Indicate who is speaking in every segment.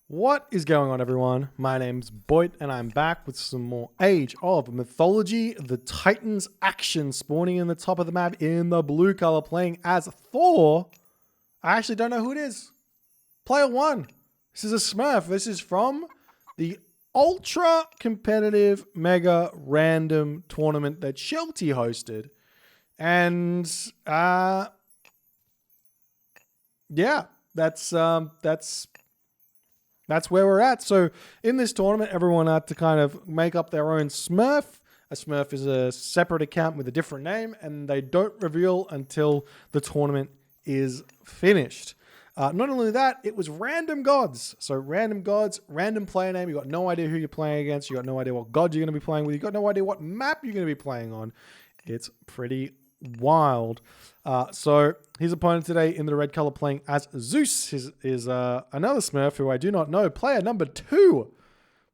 Speaker 1: What is going on, everyone? My name's Boit, and I'm back with some more Age of Mythology. The Titans action spawning in the top of the map in the blue color, playing as Thor. I actually don't know who it is. Player 1. This is a smurf. This is from the ultra competitive mega random tournament that Shelty hosted. And yeah, that's where we're at. So in this tournament, everyone had to kind of make up their own smurf. A smurf is a separate account with a different name, and they don't reveal until the tournament is finished. Not only that, it was random gods. So random gods, random player name. You got no idea who you're playing against. You got no idea what god you're going to be playing with. You got no idea what map you're going to be playing on. It's pretty wild. So his opponent today in the red color playing as Zeus is another smurf who I do not know. Player number 2.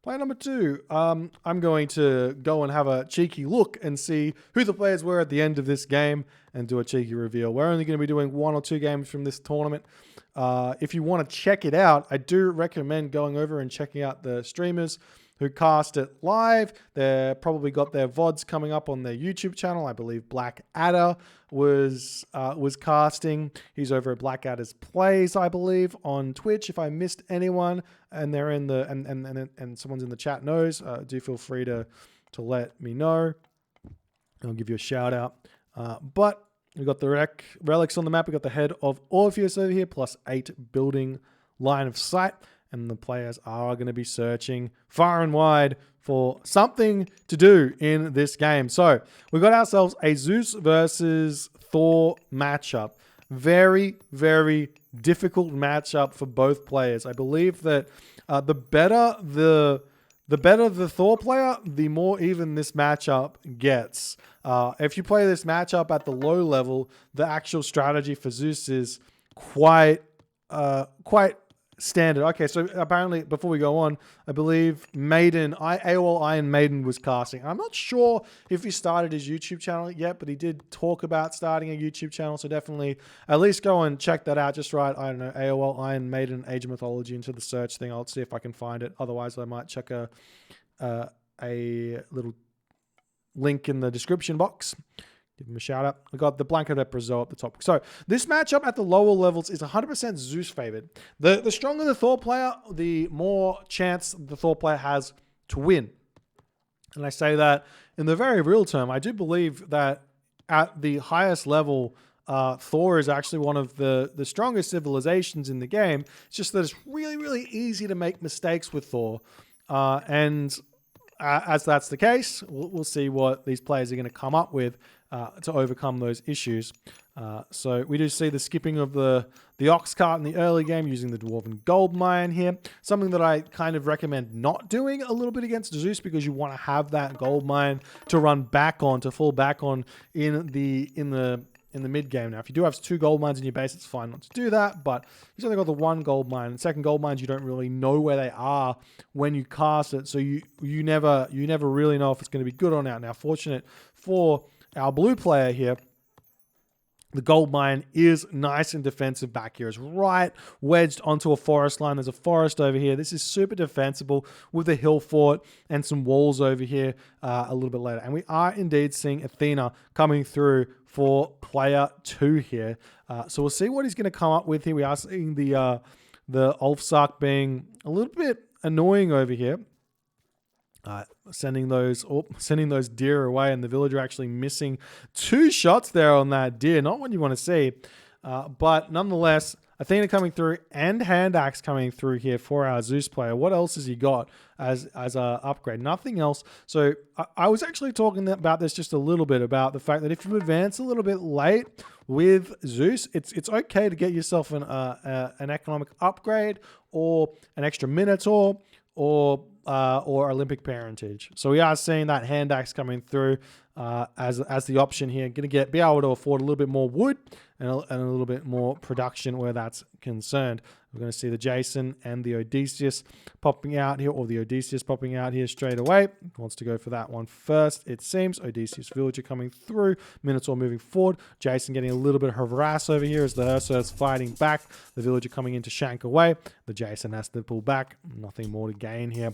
Speaker 1: I'm going to go and have a cheeky look and see who the players were at the end of this game and do a cheeky reveal. We're only going to be doing 1 or 2 games from this tournament. If you want to check it out, I do recommend going over and checking out the streamers who cast it live. They're probably got their VODs coming up on their YouTube channel. I believe Black Adder was casting. He's over at Black Adder's Plays, I believe, on Twitch. If I missed anyone and they're in the and someone's in the chat knows, do feel free to let me know. I'll give you a shout out. But we got the relics on the map. We got the head of Orpheus over here, plus 8 building line of sight. And the players are going to be searching far and wide for something to do in this game. So we got ourselves a Zeus versus Thor matchup. Very, very difficult matchup for both players. I believe that the better the Thor player, the more even this matchup gets. If you play this matchup at the low level, the actual strategy for Zeus is quite standard. Okay, so apparently, before we go on, I believe AOL Iron Maiden was casting. I'm not sure if he started his YouTube channel yet, but he did talk about starting a YouTube channel, so definitely at least go and check that out. Just write, I don't know, AOL Iron Maiden Age of Mythology into the search thing. I'll see if I can find it. Otherwise, I might check a little link in the description box. Give him a shout out. We got the Blanket Represo at the top. So this matchup at the lower levels is 100% Zeus favored. The stronger the Thor player, the more chance the Thor player has to win. And I say that in the very real term. I do believe that at the highest level, Thor is actually one of the strongest civilizations in the game. It's just that it's really, really easy to make mistakes with Thor. As that's the case, we'll see what these players are going to come up with to overcome those issues. So we do see the skipping of the ox cart in the early game using the dwarven gold mine here. Something that I kind of recommend not doing a little bit against Zeus, because you want to have that gold mine to run back on, to fall back on in the mid game. Now, if you do have 2 gold mines in your base, it's fine not to do that, but he's only got the 1 gold mine. And second gold mines, you don't really know where they are when you cast it, so you never really know if it's going to be good or not. Now, fortunate for our blue player here, the gold mine is nice and defensive back here. It's right wedged onto a forest line. There's a forest over here. This is super defensible with a hill fort and some walls over here a little bit later. And we are indeed seeing Athena coming through for player 2 here. So we'll see what he's going to come up with here. We are seeing the Ulfsark being a little bit annoying over here. Sending those deer away, and the villager actually missing 2 shots there on that deer. Not what you want to see, but nonetheless, Athena coming through and hand axe coming through here for our Zeus player. What else has he got as a upgrade? Nothing else. So I was actually talking about this just a little bit, about the fact that if you advance a little bit late with Zeus, it's okay to get yourself an economic upgrade or an extra Minotaur or Olympic parentage. So we are seeing that hand axe coming through. as the option here. Going to be able to afford a little bit more wood and a little bit more production where that's concerned. We're going to see the Jason and the Odysseus popping out here, or the Odysseus popping out here straight away. Wants to go for that one first, it seems. Odysseus villager coming through. Minotaur moving forward. Jason getting a little bit of harass over here as the Ursa is fighting back. The villager coming in to shank away. The Jason has to pull back. Nothing more to gain here.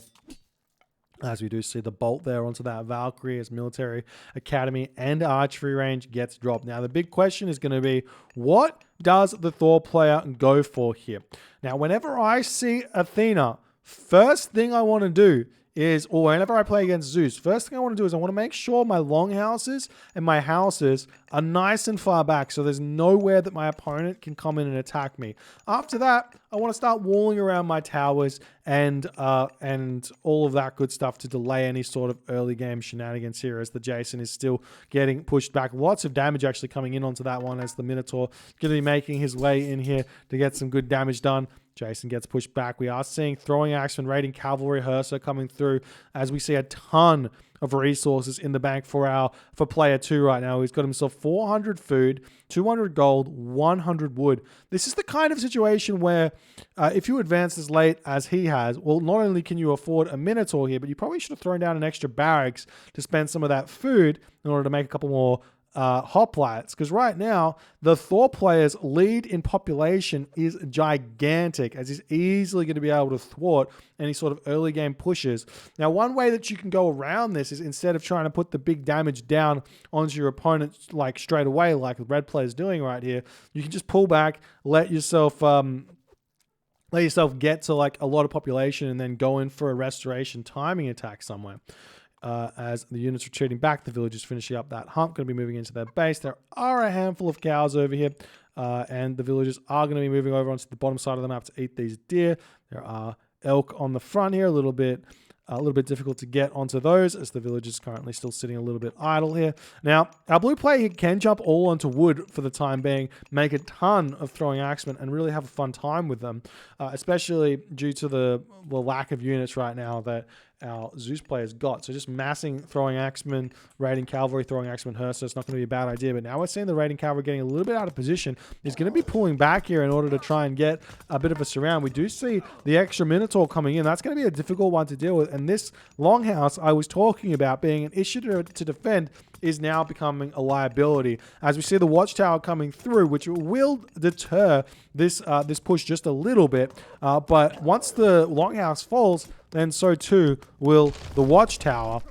Speaker 1: As we do see the bolt there onto that Valkyrie as military academy and archery range gets dropped. Now, the big question is going to be, what does the Thor player go for here? Now, whenever I see Athena, first thing I want to do is, or whenever I play against Zeus, first thing I want to do is I want to make sure my longhouses and my houses are nice and far back so there's nowhere that my opponent can come in and attack me. After that, I want to start walling around my towers and all of that good stuff to delay any sort of early game shenanigans here as the Jason is still getting pushed back. Lots of damage actually coming in onto that one as the Minotaur going to be making his way in here to get some good damage done. Jason gets pushed back. We are seeing throwing axemen, raiding cavalry, Hersa coming through as we see a ton of resources in the bank for player 2 right now. He's got himself 400 food, 200 gold, 100 wood. This is the kind of situation where if you advance as late as he has, well, not only can you afford a Minotaur here, but you probably should have thrown down an extra barracks to spend some of that food in order to make a couple more hoplites, because right now the Thor player's lead in population is gigantic as he's easily going to be able to thwart any sort of early game pushes. Now, one way that you can go around this is instead of trying to put the big damage down onto your opponent like straight away like the red player is doing right here, you can just pull back, let yourself get to like a lot of population and then go in for a restoration timing attack somewhere. As the units retreating back, the villagers finishing up that hump, going to be moving into their base. There are a handful of cows over here, and the villagers are going to be moving over onto the bottom side of the map to eat these deer. There are elk on the front here, a little bit difficult to get onto those as the village is currently still sitting a little bit idle here. Now, our blue player here can jump all onto wood for the time being, make a ton of throwing axemen, and really have a fun time with them, especially due to the lack of units right now that our Zeus players got. So just massing throwing axemen, raiding cavalry, throwing axemen, Hersa, it's not going to be a bad idea. But now we're seeing the raiding cavalry getting a little bit out of position. He's going to be pulling back here in order to try and get a bit of a surround. We do see the extra Minotaur coming in. That's going to be a difficult one to deal with. And this longhouse I was talking about being an issue to defend is now becoming a liability as we see the watchtower coming through, which will deter this push just a little bit. But once the longhouse falls, then so too will the watchtower.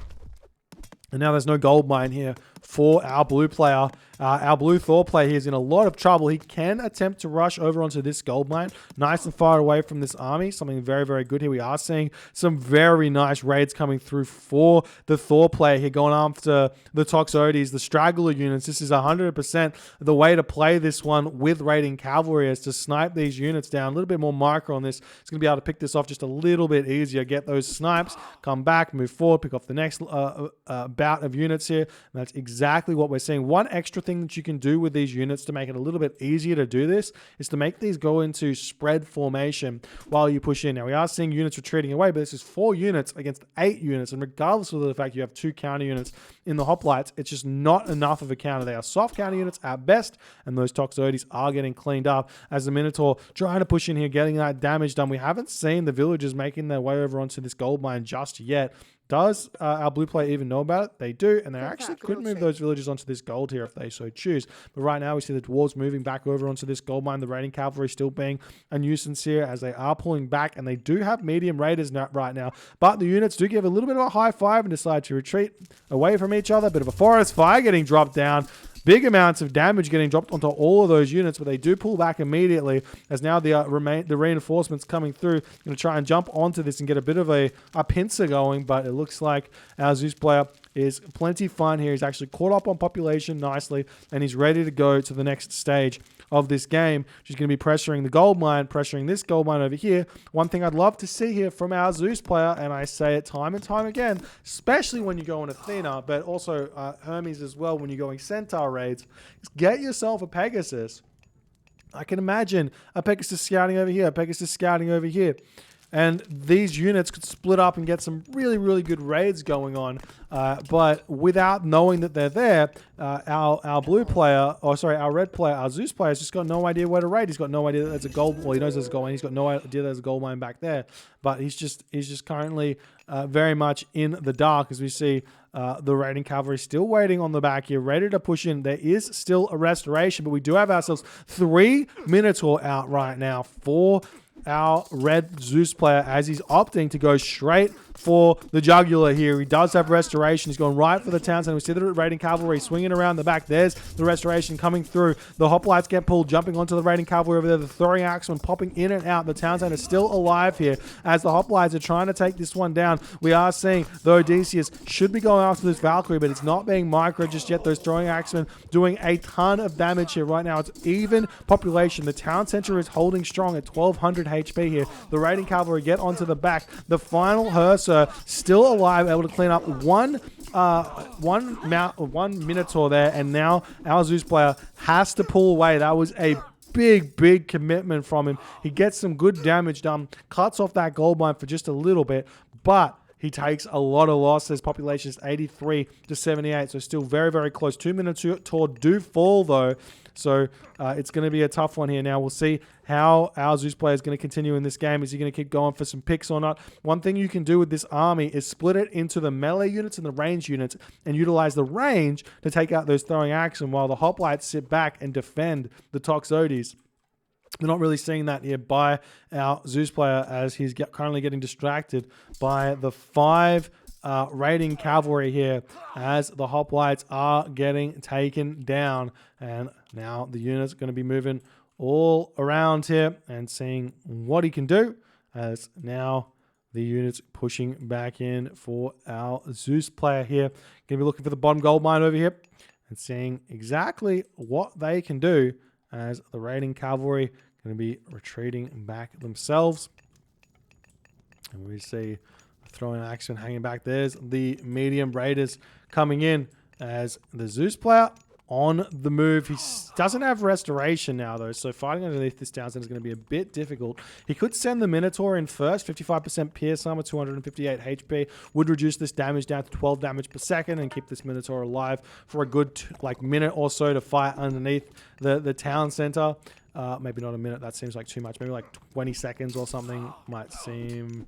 Speaker 1: And now there's no gold mine here for our blue player. Our blue Thor player here is in a lot of trouble. He can attempt to rush over onto this gold mine, nice and far away from this army. Something very, very good here. We are seeing some very nice raids coming through for the Thor player here, going after the Toxotes, the straggler units. This is 100% the way to play this one with raiding cavalry, is to snipe these units down. A little bit more micro on this. It's going to be able to pick this off just a little bit easier. Get those snipes, come back, move forward, pick off the next bout of units here. And that's exactly what we're seeing. One extra thing that you can do with these units to make it a little bit easier to do this is to make these go into spread formation while you push in. Now, we are seeing units retreating away, but this is 4 units against 8 units, and regardless of the fact you have 2 counter units in the hoplites, it's just not enough of a counter. They are soft counter units at best, and those Toxotes are getting cleaned up as the Minotaur trying to push in here, getting that damage done. We haven't seen the villagers making their way over onto this gold mine just yet. Does our blue player even know about it? They do, and they actually could move those villagers onto this gold here if they so choose. But right now we see the dwarves moving back over onto this gold mine. The raiding cavalry still being a nuisance here as they are pulling back, and they do have medium raiders right now. But the units do give a little bit of a high five and decide to retreat away from each other. Bit of a forest fire getting dropped down. Big amounts of damage getting dropped onto all of those units, but they do pull back immediately as now the reinforcements coming through. Going to try and jump onto this and get a bit of a pincer going, but it looks like our Zeus player is plenty fun here. He's actually caught up on population nicely, and he's ready to go to the next stage of this game. She's going to be pressuring the gold mine, pressuring this gold mine over here. One thing I'd love to see here from our Zeus player, and I say it time and time again, especially when you go on Athena, but also Hermes as well when you're going Centaur raids, is get yourself a Pegasus. I can imagine a Pegasus scouting over here, a Pegasus scouting over here. And these units could split up and get some really, really good raids going on. But without knowing that they're there, our blue player, our red player, our Zeus player has just got no idea where to raid. He's got no idea that there's a gold. Well, he knows there's a gold mine. He's got no idea there's a gold mine back there. But he's just currently very much in the dark, as we see the raiding cavalry still waiting on the back here, ready to push in. There is still a restoration, but we do have ourselves 3 Minotaur out right now for our red Zeus player, as he's opting to go straight for the jugular here. He does have restoration. He's going right for the town center. We see the raiding cavalry swinging around the back. There's the restoration coming through. The hoplites get pulled, jumping onto the raiding cavalry over there. The throwing axeman popping in and out. The town center is still alive here as the hoplites are trying to take this one down. We are seeing the Odysseus should be going after this Valkyrie, but it's not being micro just yet. Those throwing axemen doing a ton of damage here right now. It's even population. The town center is holding strong at 1200 HP here. The raiding cavalry get onto the back. The final hearse still alive, able to clean up one Minotaur there, and now our Zeus player has to pull away. That was a big commitment from him. He gets some good damage done, cuts off that gold mine for just a little bit, but he takes a lot of losses. Population is 83 to 78, so still very close. 2 Minotaur do fall though, so it's going to be a tough one here. Now we'll see how our Zeus player is going to continue in this game. Is he going to keep going for some picks or not? One thing you can do with this army is split it into the melee units and the range units and utilize the range to take out those throwing axes while the hoplites sit back and defend the Toxotes. We're not really seeing that here by our Zeus player, as he's currently getting distracted by the 5 raiding cavalry here as the hoplites are getting taken down. And now the unit's going to be moving all around here and seeing what he can do, as now the unit's pushing back in for our Zeus player here. Going to be looking for the bottom gold mine over here and seeing exactly what they can do, as the raiding cavalry going to be retreating back themselves. And we see throwing action hanging back. There's the medium raiders coming in, as the Zeus player on the move. He doesn't have restoration now though, so fighting underneath this town center is going to be a bit difficult. He could send the Minotaur in first. 55% pierce armor, 258 HP, would reduce this damage down to 12 damage per second and keep this Minotaur alive for a good minute or so to fight underneath the town center. Maybe not a minute, that seems like too much. Maybe like 20 seconds or something might seem...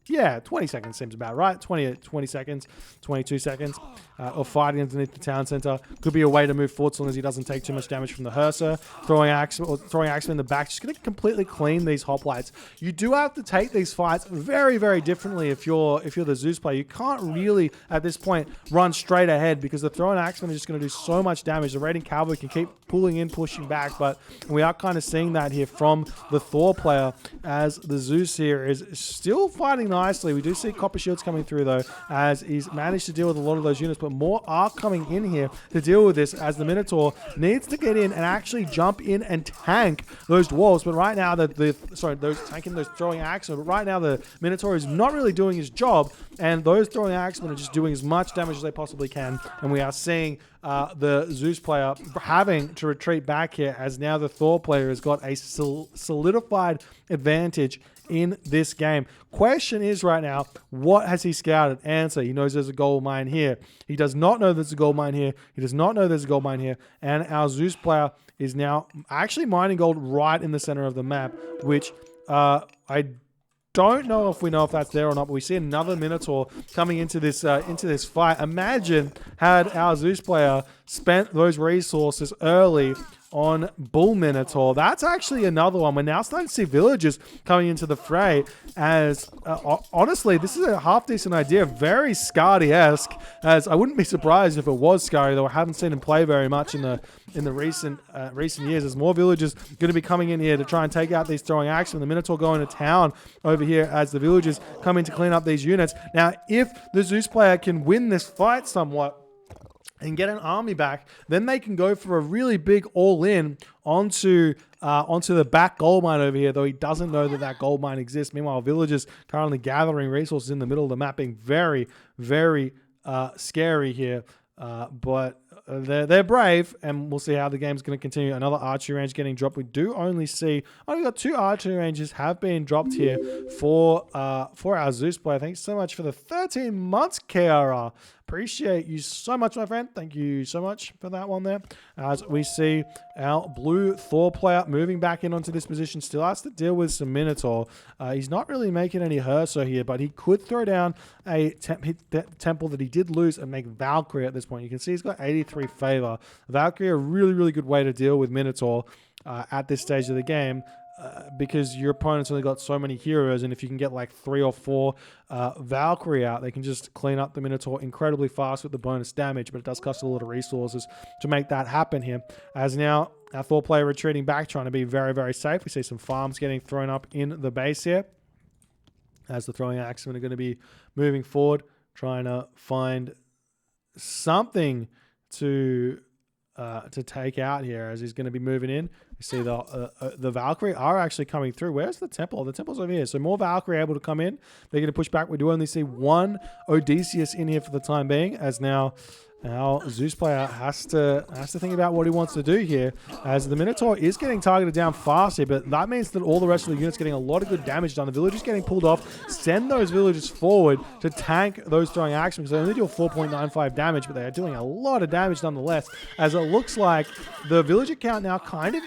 Speaker 1: Yeah, 20 seconds seems about right. 20 seconds, 22 seconds. Or fighting underneath the town center. Could be a way to move forward as long as he doesn't take too much damage from the Herser. Throwing axe in the back. Just going to completely clean these hoplites. You do have to take these fights very differently if you're the Zeus player. You can't really, at this point, run straight ahead, because the throwing axeman is just going to do so much damage. The raiding cavalry can keep pulling in, pushing back, but we are kind of seeing that here from the Thor player, as the Zeus here is still fighting nicely. We do see copper shields coming through though, as he's managed to deal with a lot of those units, but more are coming in here to deal with this, as the Minotaur needs to get in and actually jump in and tank those dwarves. But right now tanking those throwing axemen, but right now the Minotaur is not really doing his job, and those throwing axemen are just doing as much damage as they possibly can. And we are seeing the Zeus player having to retreat back here, as now the Thor player has got a solidified advantage in this game. Question is right now, what has he scouted? Answer: he knows there's a gold mine here. He does not know there's a gold mine here. He does not know there's a gold mine here. And our Zeus player is now actually mining gold right in the center of the map, which I don't know if we know if that's there or not, but we see another Minotaur coming into this fight. Imagine had our Zeus player spent those resources early on Bull Minotaur. That's actually another one. We're now starting to see villagers coming into the fray, as honestly, this is a half-decent idea. Very Scardy-esque, as I wouldn't be surprised if it was Scardy, though I haven't seen him play very much in the recent years. There's more villagers going to be coming in here to try and take out these throwing axes. The Minotaur going to town over here as the villagers come in to clean up these units. Now, if the Zeus player can win this fight somewhat and get an army back, then they can go for a really big all-in onto the back gold mine over here, though he doesn't know that gold mine exists. Meanwhile, villagers currently gathering resources in the middle of the map, being very scary here. But they're brave, and we'll see how the game's going to continue. Another archery range getting dropped. We do only got 2 archery ranges have been dropped here for our Zeus player. Thanks so much for the 13 months, KRR. Appreciate you so much, my friend. Thank you so much for that one there. As we see our blue Thor player moving back in onto this position, still has to deal with some Minotaur. He's not really making any Herso here, but he could throw down a temple that he did lose and make Valkyrie at this point. You can see he's got 83 favor. Valkyrie, a really, really good way to deal with Minotaur at this stage of the game. Because your opponent's only got so many heroes, and if you can get like 3 or 4 Valkyrie out, they can just clean up the Minotaur incredibly fast with the bonus damage, but it does cost a lot of resources to make that happen here. As now our Thor player retreating back, trying to be very, very safe. We see some farms getting thrown up in the base here, as the throwing axemen are going to be moving forward, trying to find something to take out here as he's going to be moving in. We see the Valkyrie are actually coming through. Where's the temple? The temple's over here. So more Valkyrie able to come in. They're going to push back. We do only see 1 Odysseus in here for the time being, as now our Zeus player has to think about what he wants to do here, as the Minotaur is getting targeted down fast here, but that means that all the rest of the units getting a lot of good damage done. The villagers getting pulled off. Send those villagers forward to tank those throwing axemen, because they only do a 4.95 damage, but they are doing a lot of damage nonetheless, as it looks like the villager count now kind of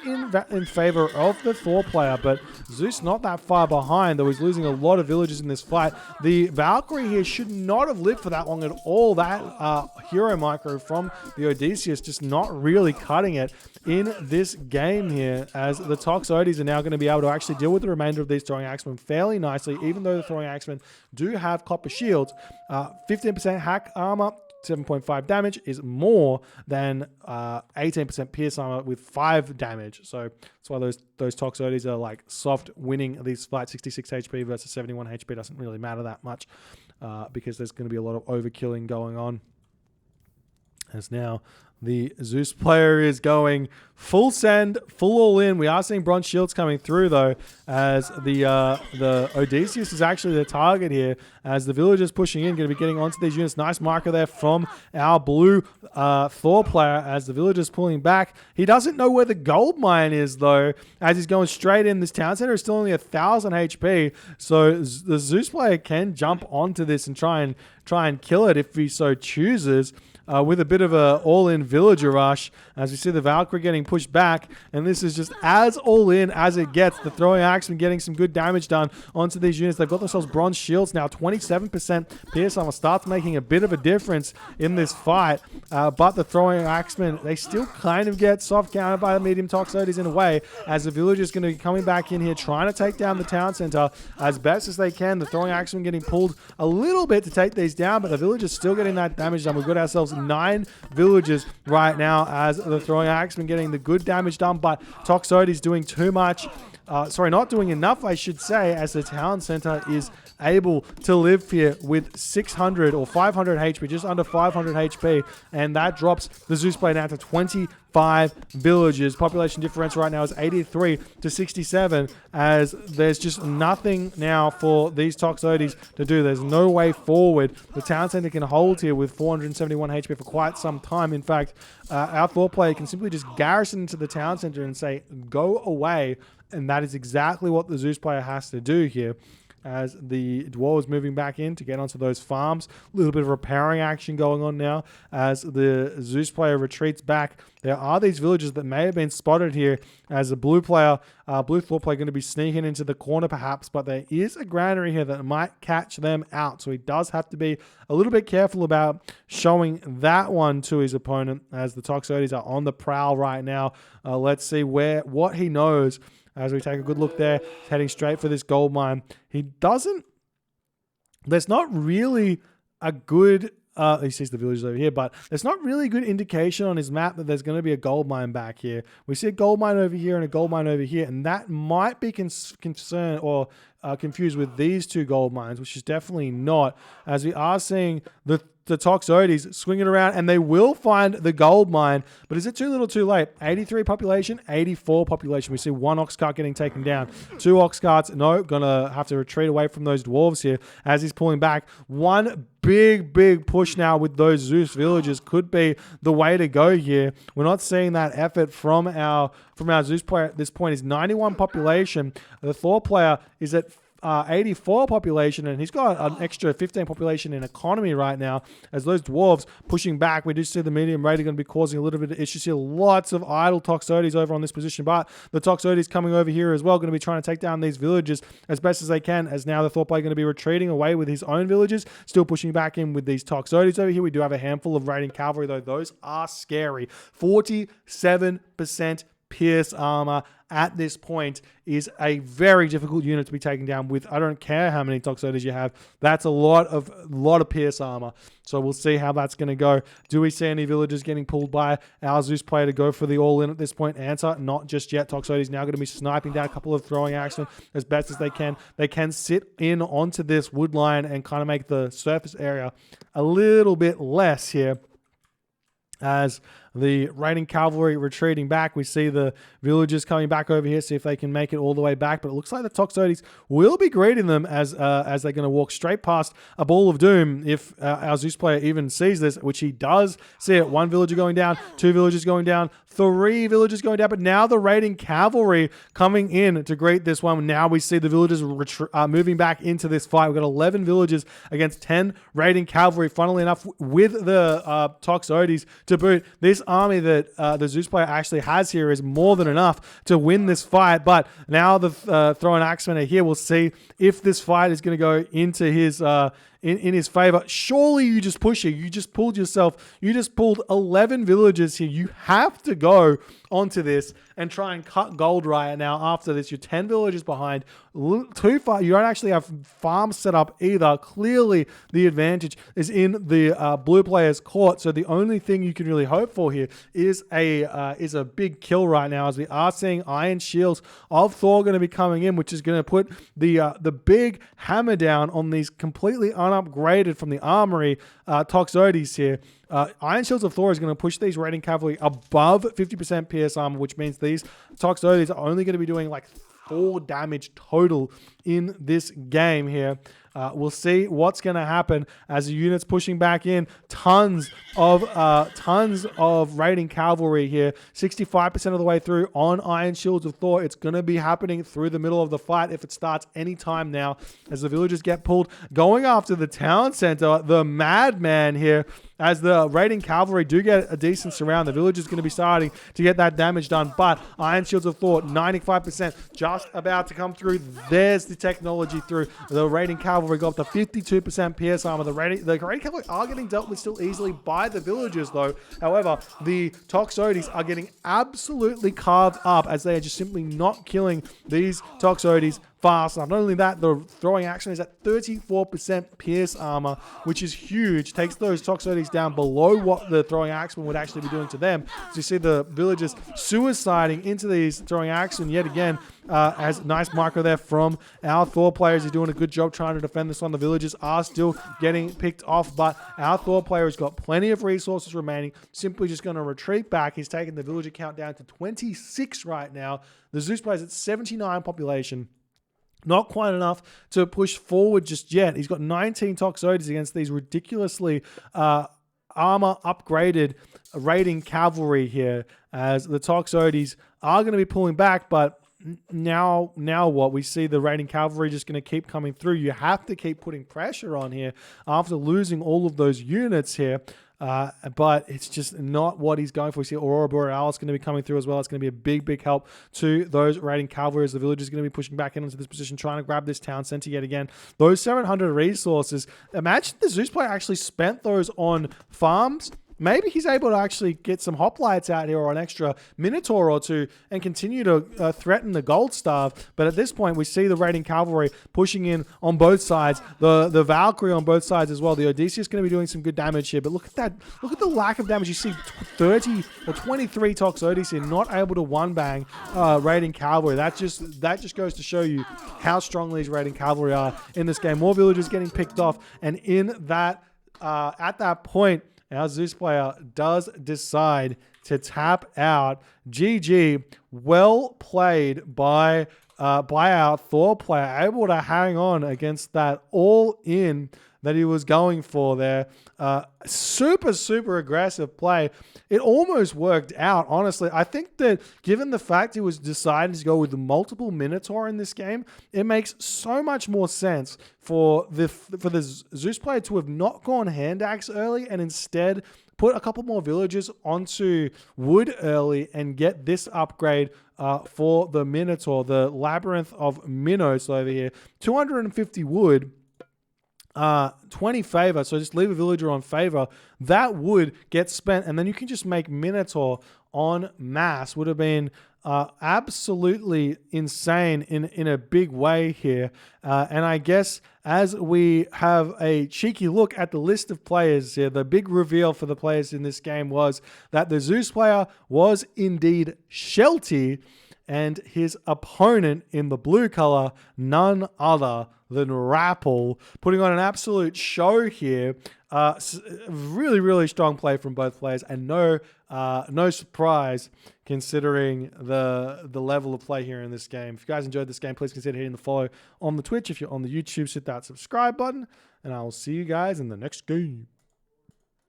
Speaker 1: in favor of the Thor player, but Zeus not that far behind, though he's losing a lot of villagers in this fight. The Valkyrie here should not have lived for that long at all. That hero micro from the Odysseus just not really cutting it in this game here, as the Toxotes are now going to be able to actually deal with the remainder of these throwing axemen fairly nicely, even though the throwing axemen do have copper shields. 15% hack armor, 7.5 damage is more than 18% pierce armor with 5 damage. So that's why those Toxotes are like soft winning these fights. 66 HP versus 71 HP doesn't really matter that much, because there's going to be a lot of overkilling going on. As now the Zeus player is going full send, full all in. We are seeing bronze shields coming through though, as the Odysseus is actually the target here, as the villagers pushing in, going to be getting onto these units. Nice marker there from our blue Thor player, as the villagers pulling back. He doesn't know where the gold mine is though, as he's going straight in. This town center is still only 1,000 HP, so the Zeus player can jump onto this and try and kill it if he so chooses. With a bit of a all-in villager rush, as we see the Valkyrie getting pushed back, and this is just as all-in as it gets. The throwing axemen getting some good damage done onto these units. They've got themselves bronze shields now. 27% pierce armor starts making a bit of a difference in this fight, but the throwing axemen, they still kind of get soft countered by the medium Toxotes in a way, as the villagers going to be coming back in here trying to take down the town center as best as they can. The throwing axemen getting pulled a little bit to take these down, but the villagers still getting that damage done. We've got ourselves 9 villagers right now, as the throwing axemen getting the good damage done, but Toxotes doing too much. Not doing enough, I should say, as the town center is able to live here with 600 or 500 HP, just under 500 HP, and that drops the Zeus player down to 25 villagers. Population differential right now is 83 to 67, as there's just nothing now for these Toxotes to do. There's no way forward. The town center can hold here with 471 HP for quite some time. In fact, our Thor player can simply just garrison into the town center and say, go away, and that is exactly what the Zeus player has to do here, as the Dwarf is moving back in to get onto those farms. A little bit of repairing action going on now as the Zeus player retreats back. There are these villagers that may have been spotted here, as a blue Thor player going to be sneaking into the corner perhaps, but there is a granary here that might catch them out. So he does have to be a little bit careful about showing that one to his opponent, as the Toxotes are on the prowl right now. Let's see what he knows. As we take a good look there, heading straight for this gold mine. There's not really a good, he sees the villagers over here, but there's not really a good indication on his map that there's going to be a gold mine back here. We see a gold mine over here and a gold mine over here, and that might be concerned or confused with these 2 gold mines, which is definitely not, as we are seeing the Toxotes swinging around, and they will find the gold mine. But is it too little too late? 83 population, 84 population. We see one ox cart getting taken down. 2 ox carts, no, gonna have to retreat away from those dwarves here as he's pulling back. One big push now with those Zeus villagers could be the way to go here. We're not seeing that effort from our Zeus player at this point. Is 91 population. The Thor player is at 84 population, and he's got an extra 15 population in economy right now. As those dwarves pushing back, we do see the medium raider going to be causing a little bit of issues here. Lots of idle Toxotes over on this position, but the Toxotes coming over here as well, going to be trying to take down these villages as best as they can, as now the Thor player going to be retreating away with his own villages, still pushing back in with these Toxotes over here. We do have a handful of raiding cavalry, though. Those are scary. 47% pierce armor at this point is a very difficult unit to be taken down with. I don't care how many Toxotes you have. That's a lot of pierce armor. So we'll see how that's going to go. Do we see any villagers getting pulled by our Zeus player to go for the all-in at this point? Answer, not just yet. Toxotes now going to be sniping down a couple of throwing axemen as best as they can. They can sit in onto this wood line and kind of make the surface area a little bit less here. As the raiding cavalry retreating back, we see the villagers coming back over here, see if they can make it all the way back. But it looks like the Toxotes will be greeting them as they're going to walk straight past a ball of doom. If our Zeus player even sees this, which he does see it. 1 villager going down, 2 villagers going down, 3 villagers going down. But now the raiding cavalry coming in to greet this one. Now we see the villagers moving back into this fight. We've got 11 villagers against 10 raiding cavalry. Funnily enough, with the Toxotes to boot, this army that the Zeus player actually has here is more than enough to win this fight. But now the throwing axemen are here. We'll see if this fight is going to go into his in his favor. Surely you just push it. You just pulled 11 villagers here. You have to go onto this and try and cut gold right now. After this, you're 10 villagers behind. Too far. You don't actually have farms set up either. Clearly, the advantage is in the blue player's court. So the only thing you can really hope for here is a big kill right now, as we are seeing iron shields of Thor going to be coming in, which is going to put the big hammer down on these completely unupgraded from the armory Toxotes here. Iron Shields of Thor is going to push these raiding cavalry above 50% PS armor, which means these Toxotes are only going to be doing like 4 damage total in this game here. We'll see what's going to happen as the unit's pushing back in. Tons of raiding cavalry here. 65% of the way through on Iron Shields of Thor. It's going to be happening through the middle of the fight if it starts anytime now, as the villagers get pulled. Going after the town center, the madman here, as the raiding cavalry do get a decent surround. The village is going to be starting to get that damage done, but Iron Shields of Thor, 95%, just about to come through. There's the technology through. The raiding cavalry got up to 52% PS armor. The raiding cavalry are getting dealt with still easily by the villagers, though. However, the Toxotes are getting absolutely carved up, as they are just simply not killing these Toxotes fast enough. Not only that, the throwing action is at 34% pierce armor, which is huge. Takes those Toxotes down below what the throwing axeman would actually be doing to them. So you see the villagers suiciding into these throwing axemen yet again. As nice marker there from our Thor players. He's doing a good job trying to defend this one. The villagers are still getting picked off, but our Thor player has got plenty of resources remaining. Simply just going to retreat back. He's taken the villager count down to 26 right now. The Zeus player is at 79 population. Not quite enough to push forward just yet. He's got 19 Toxotes against these ridiculously armor upgraded raiding cavalry here, as the Toxotes are going to be pulling back. But now what? We see the raiding cavalry just going to keep coming through. You have to keep putting pressure on here after losing all of those units here. But it's just not what he's going for. We see Aurora Borealis going to be coming through as well. It's going to be a big help to those raiding cavalry, as the villagers are going to be pushing back into this position, trying to grab this town center yet again. Those 700 resources, imagine the Zeus player actually spent those on farms. Maybe he's able to actually get some hoplites out here or an extra Minotaur or two and continue to threaten the gold starve. But at this point, we see the raiding cavalry pushing in on both sides. The Valkyrie on both sides as well. The Odysseus is going to be doing some good damage here. But look at that. Look at the lack of damage. You see 30 or 23 Toxotes here, not able to one-bang raiding cavalry. That just goes to show you how strong these raiding cavalry are in this game. More villagers getting picked off. And in that at that point, our Zeus player does decide to tap out. GG, well played by our Thor player, able to hang on against that all-in that he was going for there. Super, super aggressive play. It almost worked out, honestly. I think that given the fact he was decided to go with multiple Minotaur in this game, it makes so much more sense for the Zeus player to have not gone hand axe early and instead put a couple more villagers onto wood early and get this upgrade for the Minotaur, the Labyrinth of Minos over here. 250 wood. 20 favor, so just leave a villager on favor. That would get spent, and then you can just make Minotaur en masse. Would have been absolutely insane in a big way here. And I guess as we have a cheeky look at the list of players here, the big reveal for the players in this game was that the Zeus player was indeed Shelty, and his opponent in the blue color, none other than Rapple, putting on an absolute show here. Really, really strong play from both players, and no surprise considering the level of play here in this game. If you guys enjoyed this game, please consider hitting the follow on the Twitch. If you're on the YouTube, hit that subscribe button, and I will see you guys in the next game.